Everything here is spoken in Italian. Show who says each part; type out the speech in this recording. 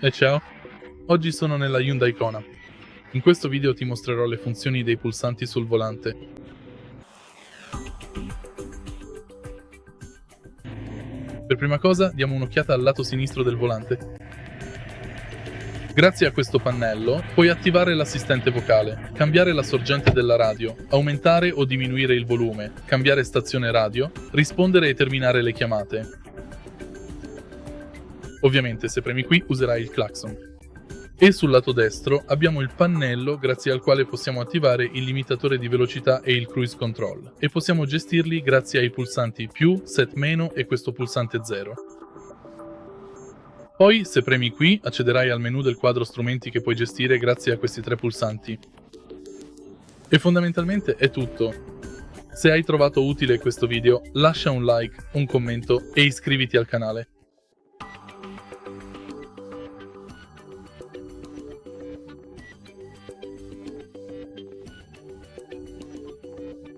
Speaker 1: E ciao! Oggi sono nella Hyundai Kona. In questo video ti mostrerò le funzioni dei pulsanti sul volante. Per prima cosa diamo un'occhiata al lato sinistro del volante. Grazie a questo pannello puoi attivare l'assistente vocale, cambiare la sorgente della radio, aumentare o diminuire il volume, cambiare stazione radio, rispondere e terminare le chiamate. Ovviamente se premi qui userai il clacson. E sul lato destro abbiamo il pannello grazie al quale possiamo attivare il limitatore di velocità e il cruise control e possiamo gestirli grazie ai pulsanti più, set meno e questo pulsante 0. Poi se premi qui accederai al menu del quadro strumenti che puoi gestire grazie a questi 3 pulsanti. E fondamentalmente è tutto. Se hai trovato utile questo video lascia un like, un commento e iscriviti al canale.